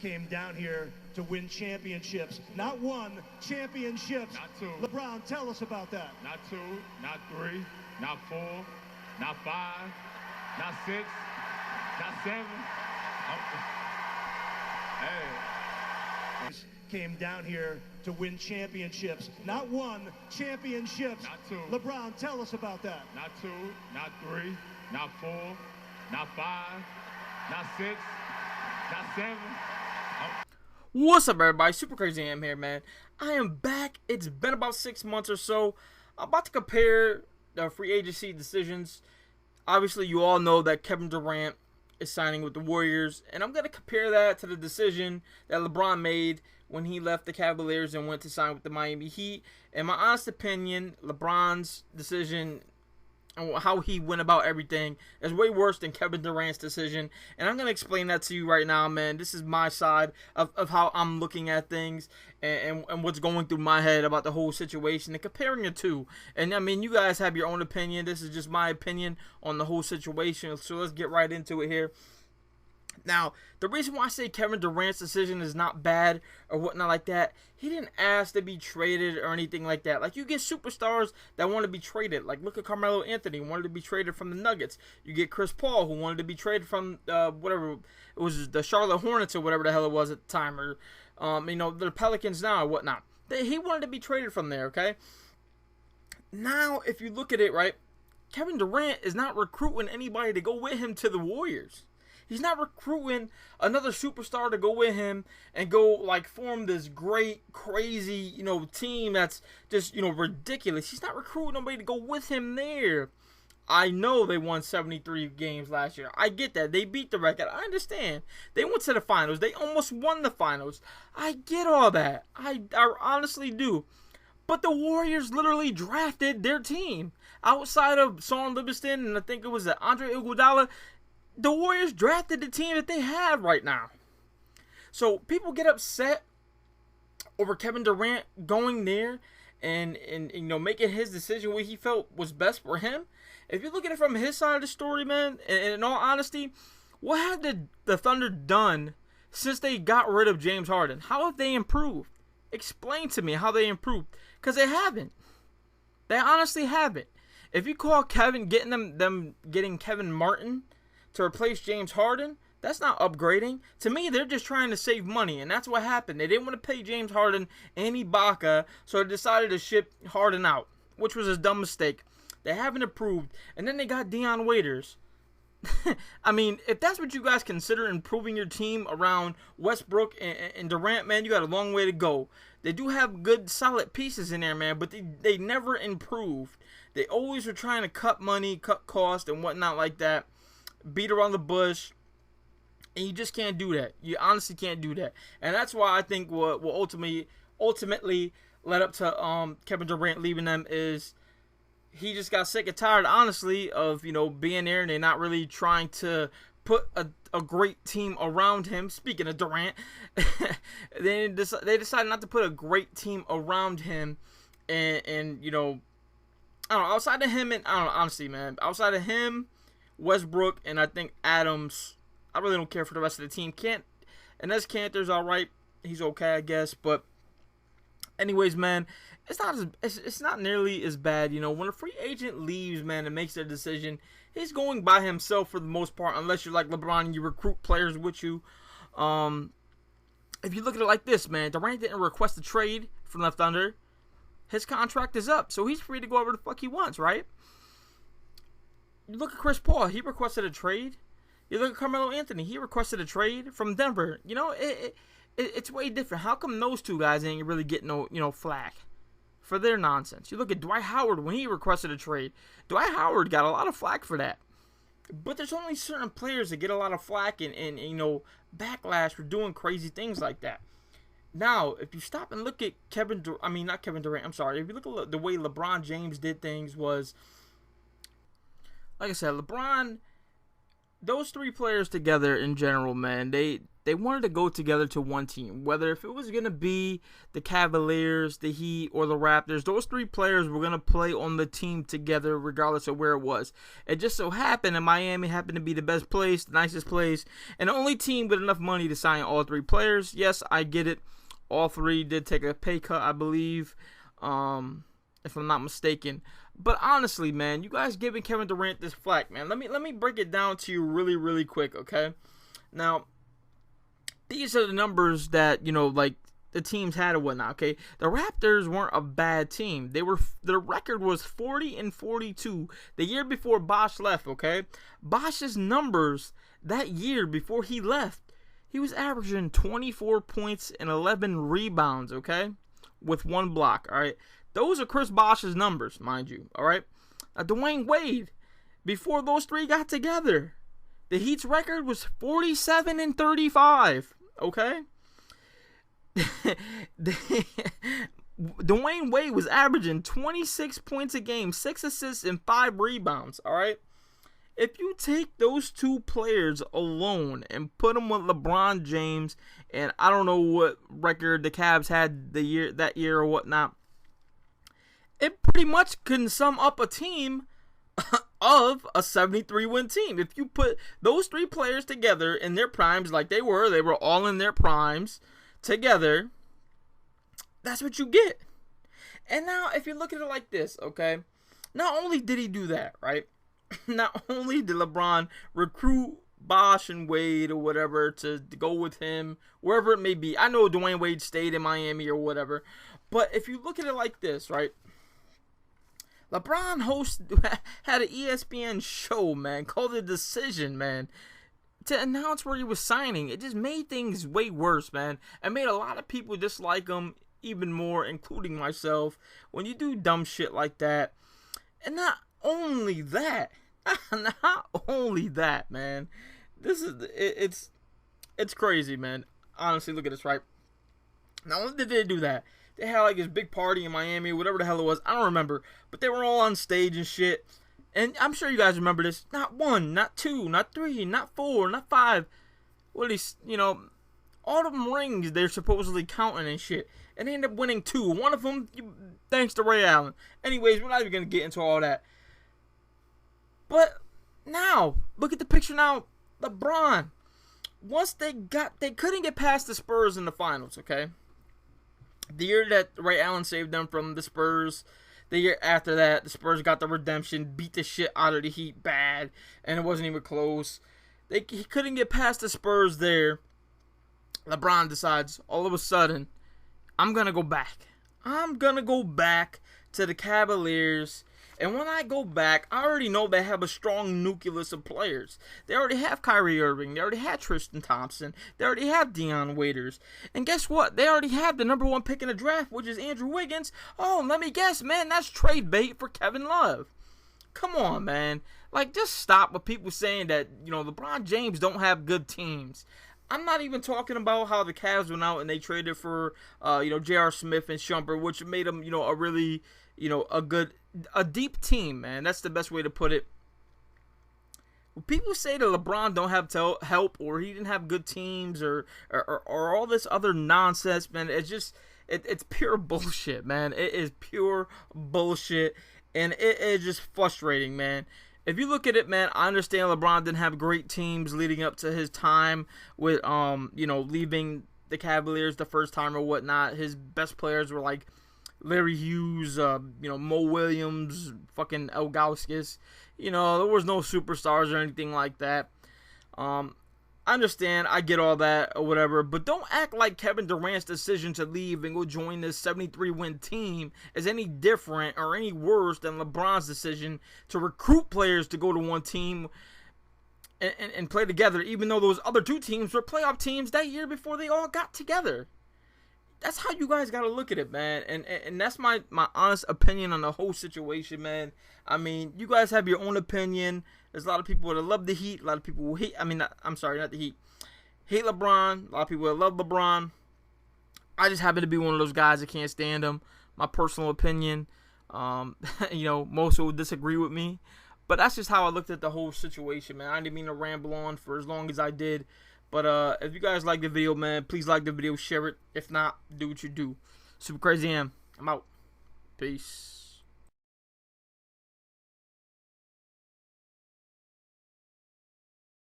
came down here to win championships. Not one, championships. Not two. LeBron, tell us about that. Not two, not three, not four, not five, not six, not seven. Hey. Came down here to win championships. Not one, championships. Not two. LeBron, tell us about that. Not two, not three, not four, not five, not six, not seven. What's up, everybody? Super Crazy Am here, man. I am back. It's been about 6 months or so. I'm about to compare the free agency decisions. Obviously, you all know that Kevin Durant is signing with the Warriors, and I'm going to compare that to the decision that LeBron made when he left the Cavaliers and went to sign with the Miami Heat. In my honest opinion, LeBron's decision and how he went about everything is way worse than Kevin Durant's decision. And I'm going to explain that to you right now, man. This is my side of how I'm looking at things and what's going through my head about the whole situation and comparing the two. And, I mean, you guys have your own opinion. This is just my opinion on the whole situation. So let's get right into it here. Now, the reason why I say Kevin Durant's decision is not bad or whatnot like that, he didn't ask to be traded or anything like that. Like, you get superstars that want to be traded. Like, look at Carmelo Anthony, wanted to be traded from the Nuggets. You get Chris Paul, who wanted to be traded from, whatever, it was the Charlotte Hornets or whatever the hell it was at the time. Or, you know, the Pelicans now or whatnot. He wanted to be traded from there, okay? Now, if you look at it, right, Kevin Durant is not recruiting anybody to go with him to the Warriors. He's not recruiting another superstar to go with him and go, like, form this great, crazy, you know, team that's just, you know, ridiculous. He's not recruiting nobody to go with him there. I know they won 73 games last year. I get that. They beat the record. I understand. They went to the finals. They almost won the finals. I get all that. I honestly do. But the Warriors literally drafted their team. Outside of Son Livingston and I think it was Andre Iguodala, the Warriors drafted the team that they have right now. So people get upset over Kevin Durant going there and you know, making his decision what he felt was best for him. If you look at it from his side of the story, man, and in all honesty, what have the Thunder done since they got rid of James Harden? How have they improved? Explain to me how they improved. Because they haven't. They honestly haven't. If you call Kevin getting Kevin Martin to replace James Harden, that's not upgrading. To me, they're just trying to save money, and that's what happened. They didn't want to pay James Harden and Ibaka, so they decided to ship Harden out, which was a dumb mistake. They haven't improved, and then they got Dion Waiters. I mean, if that's what you guys consider improving your team around Westbrook and Durant, man, you got a long way to go. They do have good, solid pieces in there, man, but they never improved. They always were trying to cut money, cut cost, and whatnot like that. Beat around the bush, and you just can't do that. You honestly can't do that, and that's why I think what will ultimately led up to Kevin Durant leaving them is he just got sick and tired, honestly, of, you know, being there and they're not really trying to put a great team around him. Speaking of Durant, they decided not to put a great team around him, and you know, I don't know, outside of him, and I don't know, honestly, man, outside of him, Westbrook, and I think Adams, I really don't care for the rest of the team. And as Cantor's all right. He's okay, I guess. But anyways, man, it's not nearly as bad. You know, when a free agent leaves, man, and makes their decision, he's going by himself for the most part, unless you're like LeBron and you recruit players with you. If you look at it like this, man, Durant didn't request a trade from the Thunder. His contract is up, so he's free to go wherever the fuck he wants, right? You look at Chris Paul, he requested a trade. You look at Carmelo Anthony, he requested a trade from Denver. You know, it's way different. How come those two guys ain't really getting no, you know, flack for their nonsense? You look at Dwight Howard when he requested a trade. Dwight Howard got a lot of flack for that. But there's only certain players that get a lot of flack and you know, backlash for doing crazy things like that. Now, if you stop and look at not Kevin Durant, I'm sorry. If you look at the way LeBron James did things was, like I said, LeBron, those three players together in general, man, they they wanted to go together to one team. Whether if it was going to be the Cavaliers, the Heat, or the Raptors, those three players were going to play on the team together regardless of where it was. It just so happened that Miami happened to be the best place, the nicest place, and the only team with enough money to sign all three players. Yes, I get it. All three did take a pay cut, I believe, if I'm not mistaken. But honestly, man, you guys giving Kevin Durant this flack, man. Let me break it down to you really, really quick, okay? Now, these are the numbers that, like the teams had and whatnot, okay? The Raptors weren't a bad team. Their record was 40-42 the year before Bosh left, okay? Bosh's numbers that year before he left, he was averaging 24 points and 11 rebounds, okay? With 1 block, all right? Those are Chris Bosh's numbers, mind you, all right? Dwayne Wade, before those three got together, the Heat's record was 47-35, okay? Dwayne Wade was averaging 26 points a game, 6 assists, and 5 rebounds, all right? If you take those two players alone and put them with LeBron James, and I don't know what record the Cavs had that year or whatnot, it pretty much can sum up a team of a 73-win team. If you put those three players together in their primes like they were all in their primes together, that's what you get. And now, if you look at it like this, okay, not only did he do that, right? Not only did LeBron recruit Bosh and Wade or whatever to go with him, wherever it may be. I know Dwayne Wade stayed in Miami or whatever. But if you look at it like this, right? LeBron had an ESPN show, man, called The Decision, man, to announce where he was signing. It just made things way worse, man. It made a lot of people dislike him even more, including myself, when you do dumb shit like that. And not only that, man. It's crazy, man. Honestly, look at this, right? Not only did they do that, they had like this big party in Miami, whatever the hell it was. I don't remember. But they were all on stage and shit. And I'm sure you guys remember this. Not 1, not 2, not 3, not 4, not 5. What these, all of them rings they're supposedly counting and shit. And they end up winning 2. One of them, thanks to Ray Allen. Anyways, we're not even going to get into all that. But now, look at the picture now. LeBron. Once they couldn't get past the Spurs in the finals, okay? The year that Ray Allen saved them from the Spurs, the year after that, the Spurs got the redemption, beat the shit out of the Heat bad, and it wasn't even close. He couldn't get past the Spurs there. LeBron decides, all of a sudden, I'm going to go back. I'm going to go back to the Cavaliers. And when I go back, I already know they have a strong nucleus of players. They already have Kyrie Irving. They already have Tristan Thompson. They already have Deion Waiters. And guess what? They already have the number 1 pick in the draft, which is Andrew Wiggins. Oh, let me guess, man. That's trade bait for Kevin Love. Come on, man. Like, just stop with people saying that, LeBron James don't have good teams. I'm not even talking about how the Cavs went out and they traded for, J.R. Smith and Shumpert, which made them, a really, a deep team, man. That's the best way to put it. When people say that LeBron don't have help or he didn't have good teams or all this other nonsense, man, it's pure bullshit, man. It is pure bullshit, and it is just frustrating, man. If you look at it, man, I understand LeBron didn't have great teams leading up to his time with, leaving the Cavaliers the first time or whatnot. His best players were like Larry Hughes, Mo Williams, fucking Elgauskas. There was no superstars or anything like that. I understand, I get all that or whatever, but don't act like Kevin Durant's decision to leave and go join this 73-win team is any different or any worse than LeBron's decision to recruit players to go to one team and play together, even though those other two teams were playoff teams that year before they all got together. That's how you guys got to look at it, man. And that's my honest opinion on the whole situation, man. I mean, you guys have your own opinion. There's a lot of people that love the Heat. A lot of people who hate, not the Heat. Hate LeBron. A lot of people that love LeBron. I just happen to be one of those guys that can't stand him. My personal opinion. Most will disagree with me. But that's just how I looked at the whole situation, man. I didn't mean to ramble on for as long as I did. But if you guys like the video, man, please like the video, share it. If not, do what you do. Super Crazy M. I'm out. Peace.